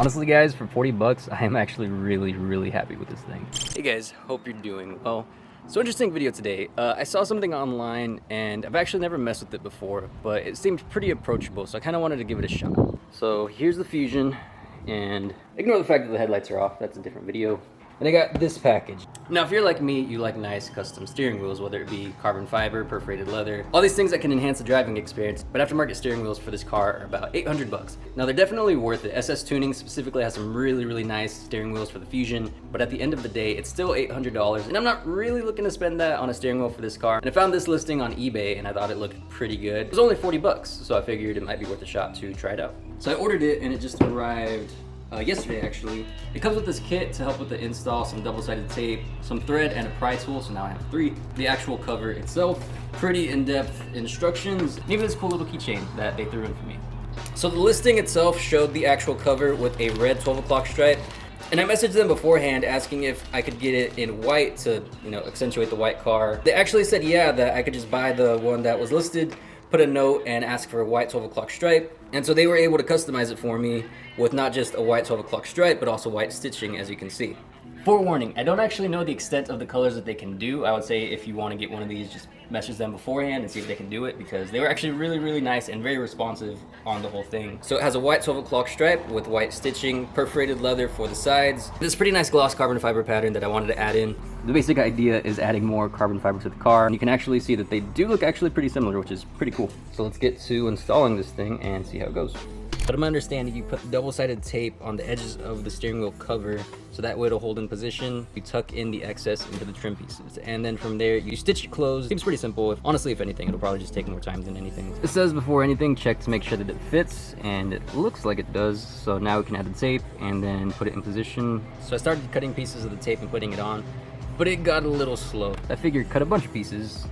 Honestly guys, for 40 bucks, I am actually really happy with this thing. Hey guys, hope you're doing well. So interesting video today. I saw something online and I've actually never messed with it before, but it seemed pretty approachable, so I kind of wanted to give it a shot. So here's the Fusion, and ignore the fact that the headlights are off, that's a different video. And I got this package. Now, if you're like me, you like nice custom steering wheels, whether it be carbon fiber, perforated leather, all these things that can enhance the driving experience, but aftermarket steering wheels for this car are about 800 bucks. Now, they're definitely worth it. SS Tuning specifically has some really nice steering wheels for the Fusion, but at the end of the day, it's still $800, and I'm not really looking to spend that on a steering wheel for this car. And I found this listing on eBay, and I thought it looked pretty good. It was only 40 bucks, so I figured it might be worth a shot to try it out. So I ordered it, and it just arrived yesterday actually. It comes with this kit to help with the install, some double-sided tape, some thread, and a pry tool, so now I have 3. The actual cover itself, pretty in-depth instructions, and even this cool little keychain that they threw in for me. So the listing itself showed the actual cover with a red 12 o'clock stripe, and I messaged them beforehand asking if I could get it in white to, you know, accentuate the white car. They actually said yeah, that I could just buy the one that was listed, put a note, and ask for a white 12 o'clock stripe. And so they were able to customize it for me with not just a white 12 o'clock stripe, but also white stitching, as you can see. Forewarning, I don't actually know the extent of the colors that they can do. I would say if you want to get one of these, just message them beforehand and see if they can do it, because they were actually really nice and very responsive on the whole thing. So it has a white 12 o'clock stripe with white stitching, perforated leather for the sides. This pretty nice gloss carbon fiber pattern that I wanted to add in. The basic idea is adding more carbon fiber to the car, and you can actually see that they do look actually pretty similar, which is pretty cool. So let's get to installing this thing and see how it goes. But I'm understanding you put double-sided tape on the edges of the steering wheel cover, so that way it'll hold in position. You tuck in the excess into the trim pieces, and then from there you stitch it closed. Seems pretty simple. Honestly, if anything, it'll probably just take more time than anything. It says before anything, check to make sure that it fits, and it looks like it does. So now we can add the tape and then put it in position. So I started cutting pieces of the tape and putting it on, but it got a little slow. I figured cut a bunch of pieces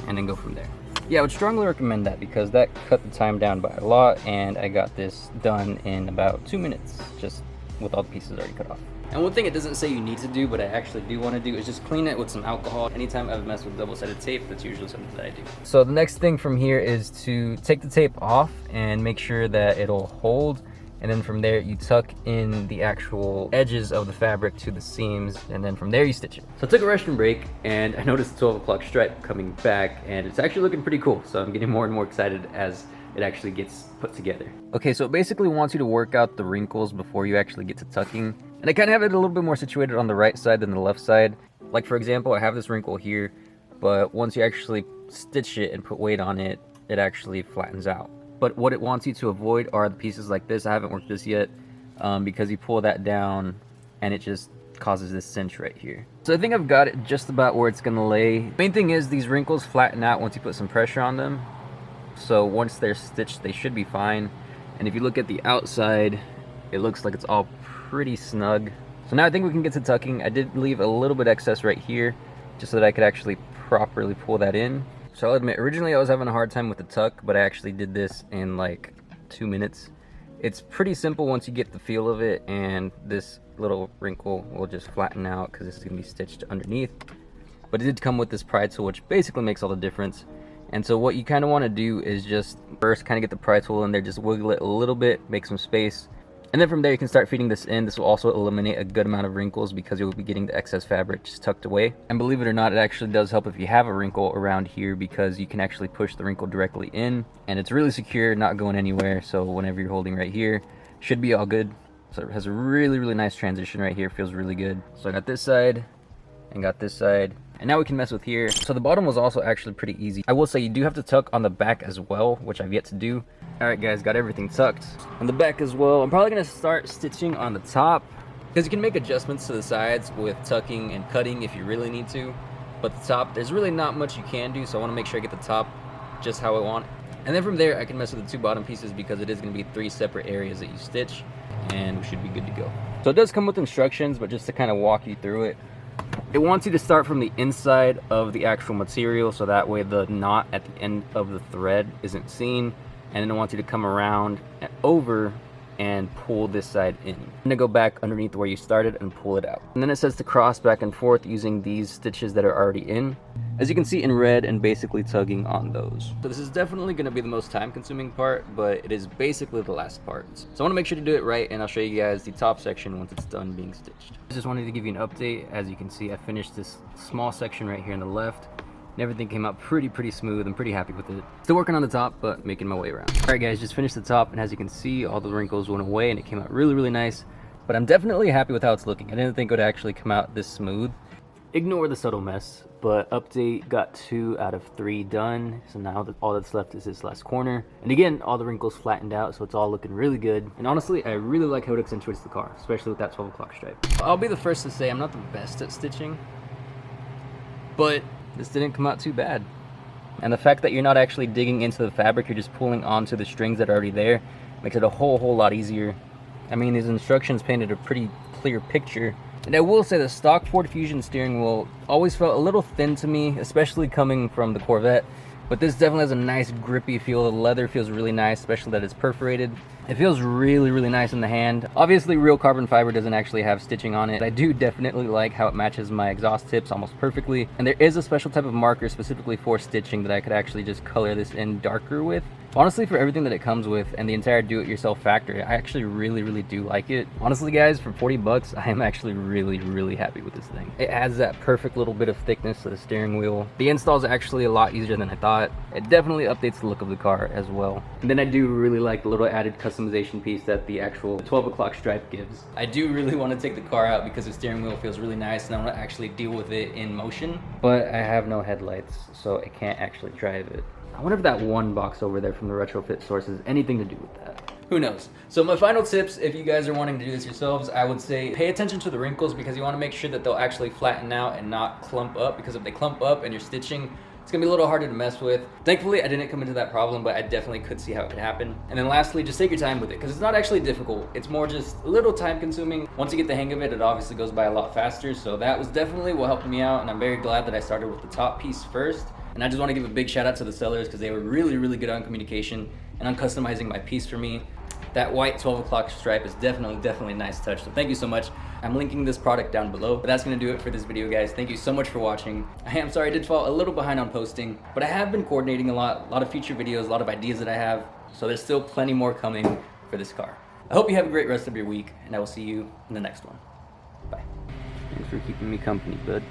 and then go from there. Yeah, I would strongly recommend that because that cut the time down by a lot, and I got this done in about 2 minutes, just with all the pieces already cut off. And one thing it doesn't say you need to do, but I actually do want to do, is just clean it with some alcohol. Anytime I've messed with double-sided tape, that's usually something that I do. So the next thing from here is to take the tape off and make sure that it'll hold. And then from there, you tuck in the actual edges of the fabric to the seams, and then from there you stitch it. So I took a restroom break, and I noticed the 12 o'clock stripe coming back, and it's actually looking pretty cool. So I'm getting more and more excited as it actually gets put together. Okay, so it basically wants you to work out the wrinkles before you actually get to tucking. And I kind of have it a little bit more situated on the right side than the left side. Like for example, I have this wrinkle here, but once you actually stitch it and put weight on it, it actually flattens out. But what it wants you to avoid are the pieces like this. I haven't worked this yet because you pull that down and it just causes this cinch right here. So I think I've got it just about where it's gonna lay. Main thing is these wrinkles flatten out once you put some pressure on them. So once they're stitched, they should be fine. And if you look at the outside, it looks like it's all pretty snug. So now I think we can get to tucking. I did leave a little bit excess right here just so that I could actually properly pull that in. So I'll admit, originally I was having a hard time with the tuck, but I actually did this in like 2 minutes. It's pretty simple once you get the feel of it, and this little wrinkle will just flatten out because this is going to be stitched underneath. But it did come with this pry tool, which basically makes all the difference. And so what you kind of want to do is just first kind of get the pry tool in there, just wiggle it a little bit, make some space. And then from there you can start feeding this in. This will also eliminate a good amount of wrinkles because you'll be getting the excess fabric just tucked away. And believe it or not, it actually does help if you have a wrinkle around here because you can actually push the wrinkle directly in. And it's really secure, not going anywhere. So whenever you're holding right here, should be all good. So it has a really nice transition right here, feels really good. So I got this side and got this side. And now we can mess with here. So the bottom was also actually pretty easy. I will say you do have to tuck on the back as well, which I've yet to do. All right guys, got everything tucked on the back as well. I'm probably gonna start stitching on the top because you can make adjustments to the sides with tucking and cutting if you really need to. But the top, there's really not much you can do, so I wanna make sure I get the top just how I want. And then from there, I can mess with the 2 bottom pieces because it is gonna be 3 separate areas that you stitch, and we should be good to go. So it does come with instructions, but just to kind of walk you through it, it wants you to start from the inside of the actual material, so that way the knot at the end of the thread isn't seen. And then it wants you to come around and over and pull this side in. And then go back underneath where you started and pull it out. And then it says to cross back and forth using these stitches that are already in. as you can see in red, and basically tugging on those. So this is definitely going to be the most time consuming part, but it is basically the last part. So I want to make sure to do it right, and I'll show you guys the top section once it's done being stitched. I just wanted to give you an update. As you can see, I finished this small section right here on the left, and everything came out pretty smooth. I'm pretty happy with it. Still working on the top, but making my way around. All right guys, just finished the top, and as you can see, all the wrinkles went away and it came out really nice. But I'm definitely happy with how it's looking. I didn't think it would actually come out this smooth. Ignore the subtle mess, but update got 2 out of 3 done. So now all that's left is this last corner. And again, all the wrinkles flattened out, so it's all looking really good. And honestly, I really like how it accentuates the car, especially with that 12 o'clock stripe. I'll be the first to say I'm not the best at stitching, but this didn't come out too bad. And the fact that you're not actually digging into the fabric, you're just pulling onto the strings that are already there, makes it a whole lot easier. I mean, these instructions painted a pretty clear picture. And I will say the stock Ford Fusion steering wheel always felt a little thin to me, especially coming from the Corvette. But this definitely has a nice grippy feel. The leather feels really nice, especially that it's perforated. It feels really nice in the hand. Obviously, real carbon fiber doesn't actually have stitching on it. I do definitely like how it matches my exhaust tips almost perfectly. And there is a special type of marker specifically for stitching that I could actually just color this in darker with. Honestly, for everything that it comes with and the entire do-it-yourself factory, I actually really do like it. Honestly guys, for 40 bucks, I am actually really happy with this thing. It adds that perfect little bit of thickness to the steering wheel. The install is actually a lot easier than I thought. It definitely updates the look of the car as well. And then I do really like the little added customization piece that the actual 12 o'clock stripe gives. I do really want to take the car out because the steering wheel feels really nice and I want to actually deal with it in motion. But I have no headlights, so I can't actually drive it. I wonder if that one box over there from the retrofit source has anything to do with that. Who knows? So my final tips, if you guys are wanting to do this yourselves, I would say pay attention to the wrinkles because you want to make sure that they'll actually flatten out and not clump up, because if they clump up and you're stitching, it's gonna be a little harder to mess with. Thankfully, I didn't come into that problem, but I definitely could see how it could happen. And then lastly, just take your time with it because it's not actually difficult. It's more just a little time consuming. Once you get the hang of it, it obviously goes by a lot faster. So that was definitely what helped me out, and I'm very glad that I started with the top piece first. And I just want to give a big shout out to the sellers because they were really good on communication and on customizing my piece for me. That white 12 o'clock stripe is definitely a nice touch. So thank you so much. I'm linking this product down below. But that's going to do it for this video, guys. Thank you so much for watching. I am sorry I did fall a little behind on posting, but I have been coordinating a lot of future videos, a lot of ideas that I have. So there's still plenty more coming for this car. I hope you have a great rest of your week, and I will see you in the next one. Bye. Thanks for keeping me company, bud.